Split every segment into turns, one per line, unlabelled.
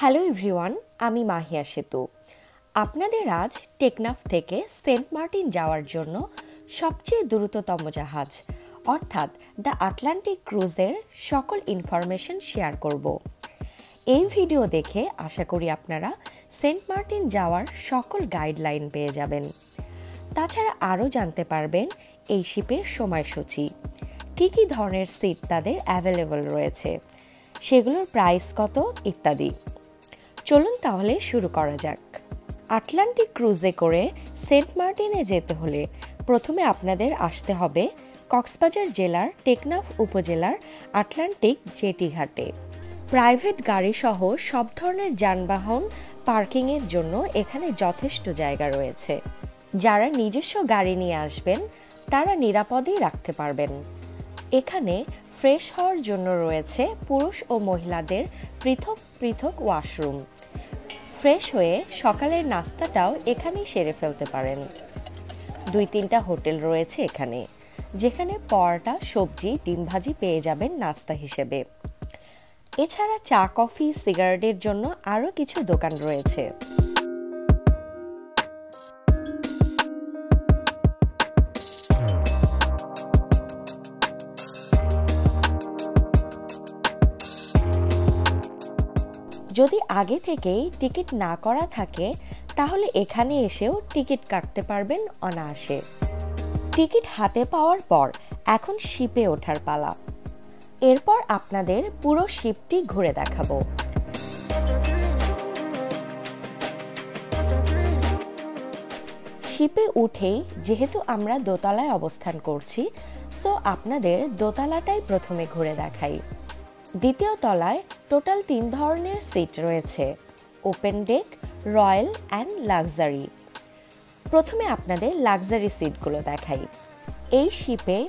Hello everyone, আমি মাহিয়া সেতু। আপনাদের আজ টেকনাফ থেকে সেন্ট মার্টিন যাওয়ার জন্য সবচেয়ে দ্রুততম জাহাজ অর্থাৎ দ্য আটলান্টিক ক্রুজের সকল ইনফরমেশন শেয়ার করব। এই ভিডিও দেখে আশা করি আপনারা সেন্ট মার্টিন যাওয়ার সকল গাইডলাইন পেয়ে যাবেন। তাছাড়া আরও জানতে পারবেন এই শিপের সময়সূচি, কী ধরনের সিট তাদের অ্যাভেলেবল রয়েছে, সেগুলোর প্রাইস কত ইত্যাদি। চলুন তাহলে শুরু করা যাক। আটলান্টিক ক্রুজে করে সেন্ট মার্টিনে যেতে হলে প্রথমে আপনাদের আসতে হবে কক্সবাজার জেলার টেকনাফ উপজেলার আটলান্টিক জেটি ঘাটে। প্রাইভেট গাড়ি সহ সব ধরনের যানবাহন পার্কিংয়ের জন্য এখানে যথেষ্ট জায়গা রয়েছে। যারা নিজস্ব গাড়ি নিয়ে আসবেন তারা নিরাপদেই রাখতে পারবেন। এখানে ফ্রেশ হওয়ার জন্য রয়েছে পুরুষ ও মহিলাদের পৃথক পৃথক ওয়াশরুম। ফ্রেশ হয়ে সকালের নাস্তাটাও এখানেই সেরে ফেলতে পারেন। 2-3টা হোটেল রয়েছে এখানে, যেখানে পরোটা, সবজি, ডিম ভাজি পেয়ে যাবেন নাস্তা হিসেবে। এছাড়া চা, কফি, সিগারেটের জন্য আরও কিছু দোকান রয়েছে। যদি আগে থেকেই টিকিট না করা থাকে তাহলে এখানে এসেও টিকিট কাটতে পারবেন অনায়াসে। টিকিট হাতে পাওয়ার পর এখন শিপে ওঠার পালা। এরপর আপনাদের পুরো শিপটি ঘুরে দেখাবো। শিপে উঠেই যেহেতু আমরা দোতলায় অবস্থান করছি, সো আপনাদের দোতলাটাই প্রথমে ঘুরে দেখাই। দ্বিতীয় তলায় টোটাল 3 ধরনের সিট রয়েছে, open day, royal and luxury. প্রথমে আপনাদের লাক্সারি সিটগুলো দেখাই। এই শিপে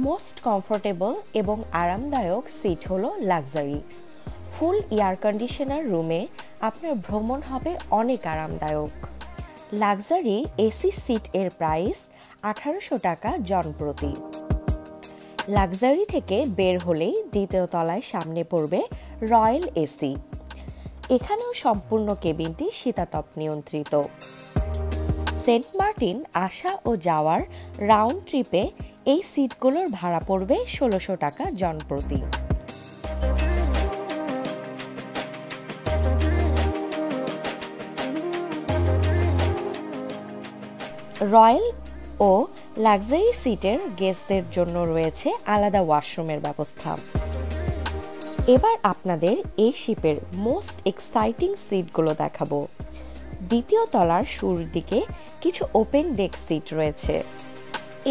মোস্ট কমফোর্টেবল এবং আরামদায়ক সিট হলো লাক্সারি। ফুল এয়ার কন্ডিশনার রুমে আপনার ভ্রমণ হবে অনেক আরামদায়ক। লাক্সারি এসি সিট এর প্রাইস 1800 টাকা জন প্রতি। লাক্সারি থেকে বের হলেই দ্বিতীয় তলায় সামনে পড়বে রয়্যাল এসি। এখানেও সম্পূর্ণ কেবিনটি শীতাতপ নিয়ন্ত্রিত। সেন্ট মার্টিন আসা ও যাওয়ার রাউন্ড ট্রিপে এই সিটগুলোর ভাড়া পড়বে 1600 টাকা জন প্রতি। রয়্যাল ও লাক্সারি সিটের গেস্টদের জন্য রয়েছে আলাদা ওয়াশরুমের ব্যবস্থা। এবার আপনাদের এই শিপের মোস্ট এক্সাইটিং সিটগুলো দেখাবো। দ্বিতীয় তলার শুরুর দিকে কিছু ওপেন ডেক সিট রয়েছে।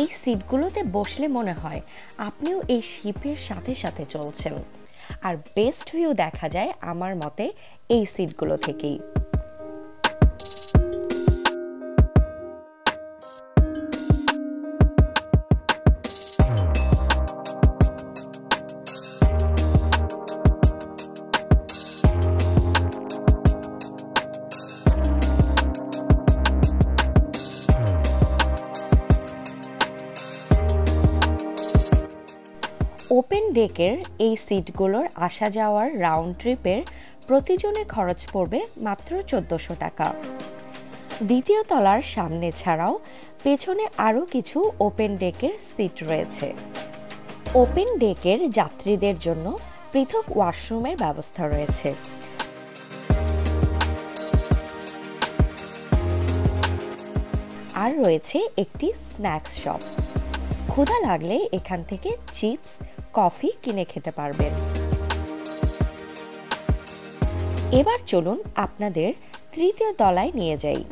এই সিটগুলোতে বসলে মনে হয় আপনিও এই শিপের সাথে সাথে চলছেন। আর বেস্ট ভিউ দেখা যায় আমার মতে এই সিটগুলো থেকেই। ওপেন ডেকের এই সিটগুলোর আসা যাওয়ার রাউন্ড ট্রিপের প্রতিজনে খরচ পড়বে মাত্র 1400 টাকা। দ্বিতীয় তলার সামনে ছাড়াও পেছনে আরও কিছু ওপেন ডেকের সিট রয়েছে। ওপেন ডেকের যাত্রীদের জন্য পৃথক ওয়াশরুমের ব্যবস্থা রয়েছে। আর রয়েছে একটি স্ন্যাক্স শপ। ক্ষুধা লাগলে এখান থেকে চিপস, কফি কিনে খেতে পারবেন। এবার চলুন আপনাদের তৃতীয় তলায় নিয়ে যাই।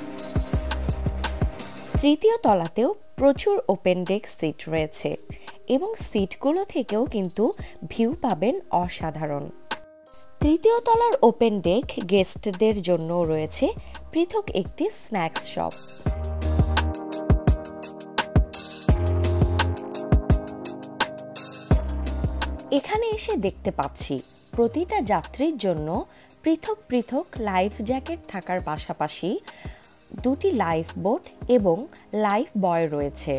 তৃতীয় তলাতেও প্রচুর ওপেন ডেক সিট রয়েছে এবং সিটগুলো থেকেও কিন্তু ভিউ পাবেন অসাধারণ। তৃতীয় তলার ওপেন ডেক গেস্টদের জন্য রয়েছে পৃথক একটি স্ন্যাক্স শপ। এখানে এসে দেখতে পাচ্ছি প্রতিটা যাত্রীর জন্য পৃথক পৃথক লাইফ জ্যাকেট থাকার পাশাপাশি 2টি লাইফ বোট এবং লাইফ বয় রয়েছে।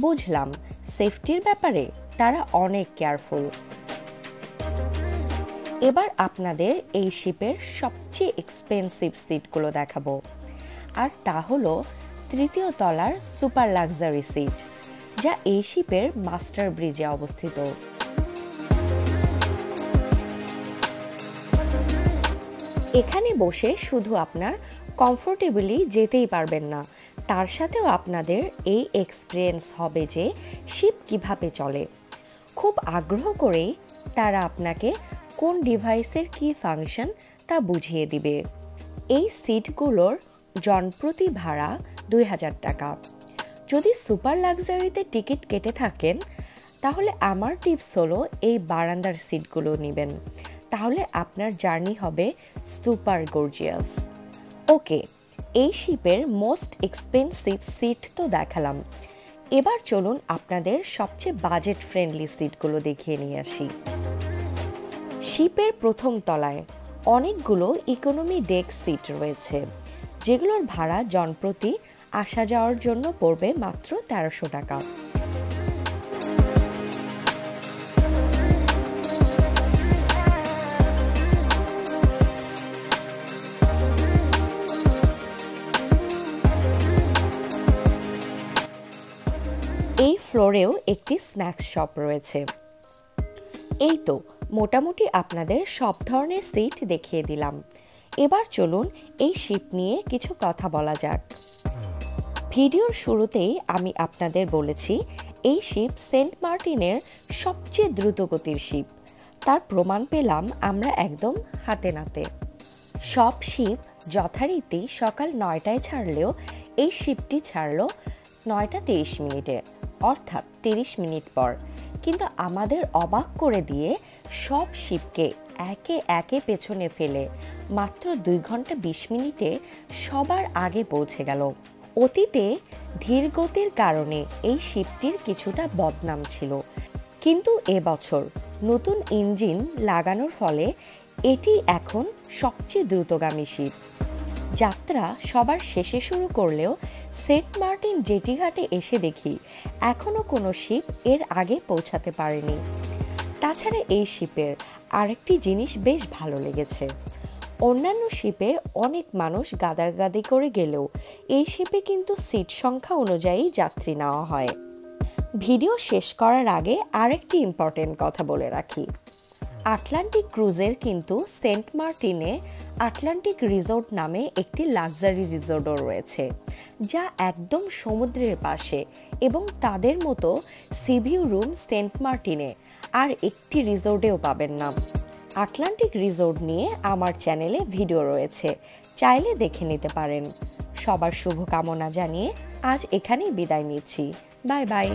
বুঝলাম সেফটির ব্যাপারে তারা অনেক কেয়ারফুল। এবার আপনাদের এই শিপের সবচেয়ে এক্সপেন্সিভ সিটগুলো দেখাবো, আর তা হলো তৃতীয় তলার সুপার লাক্সারি সিট, যা এই শিপের মাস্টার ব্রিজে অবস্থিত। এখানে বসে শুধু আপনার কমফোর্টেবলি যেতেই পারবেন না, তার সাথেও আপনাদের এই এক্সপিরিয়েন্স হবে যে শিপ কিভাবে চলে। খুব আগ্রহ করেই তারা আপনাকে কোন ডিভাইসের কী ফাংশন তা বুঝিয়ে দিবে। এই সিটগুলোর জনপ্রতি ভাড়া 2000 টাকা। যদি সুপার লাক্সারিতে টিকিট কেটে থাকেন তাহলে আমার টিপস হলো এই বারান্দার সিটগুলো নেবেন, তাহলে আপনার জার্নি হবে সুপার গর্জিয়াস। ওকে, এই শিপের মোস্ট এক্সপেন্সিভ সিট তো দেখালাম, এবার চলুন আপনাদের সবচেয়ে বাজেট ফ্রেন্ডলি সিটগুলো দেখিয়ে নিয়ে আসি। শিপের প্রথম তলায় অনেকগুলো ইকোনমি ডেক সিট রয়েছে, যেগুলোর ভাড়া জনপ্রতি আসা যাওয়ার জন্য পড়বে মাত্র 1300 টাকা। এই ফ্লোরেও একটি স্ন্যাক্স শপ রয়েছে। এই তো মোটামুটি আপনাদের সব ধরনের সিট দেখিয়ে দিলাম। এবার চলুন এই শিপ নিয়ে কিছু কথা বলা যাক। ভিডিওর শুরুতেই আমি আপনাদের বলেছি এই শিপ সেন্ট মার্টিনের সবচেয়ে দ্রুতগতির শিপ। তার প্রমাণ পেলাম আমরা একদম হাতে নাতে। সব শিপ যথারীতি সকাল 9টায় ছাড়লেও এই শিপটি ছাড়ল 9টা 30 মিনিটে, অর্থাৎ 30 মিনিট পর। কিন্তু আমাদের অবাক করে দিয়ে সব শিপকে একে একে পেছনে ফেলে মাত্র 2 ঘন্টা 20 মিনিটে সবার আগে পৌঁছে গেল। অতীতে ধীর গতির কারণে এই শিপটির কিছুটা বদনাম ছিল, কিন্তু এবছর নতুন ইঞ্জিন লাগানোর ফলে এটি এখন সবচেয়ে দ্রুতগামী শিপ। যাত্রা সবার শেষে শুরু করলেও সেন্ট মার্টিন জেটি ঘাটে এসে দেখি এখনও কোনো শিপ এর আগে পৌঁছাতে পারেনি। তাছাড়া এই শিপের আরেকটি জিনিস বেশ ভালো লেগেছে, অন্যান্য শিপে অনেক মানুষ গাদাগাদি করে গেলেও এই শিপে কিন্তু সিট সংখ্যা অনুযায়ী যাত্রী নেওয়া হয়। ভিডিও শেষ করার আগে আরেকটি ইম্পর্টেন্ট কথা বলে রাখি, আটলান্টিক ক্রুজের কিন্তু সেন্ট মার্টিনে আটলান্টিক রিসোর্ট নামে একটি লাক্সারি রিসোর্টও রয়েছে, যা একদম সমুদ্রের পাশে, এবং তাদের মতো সিভিউ রুম সেন্ট মার্টিনে আর একটি রিসোর্টেও পাবেন না। আটলান্টিক রিসোর্ট নিয়ে আমার চ্যানেলে ভিডিও রয়েছে, চাইলে দেখে নিতে পারেন। সবার শুভকামনা জানিয়ে আজ এখানেই বিদায় নিচ্ছি। Bye bye.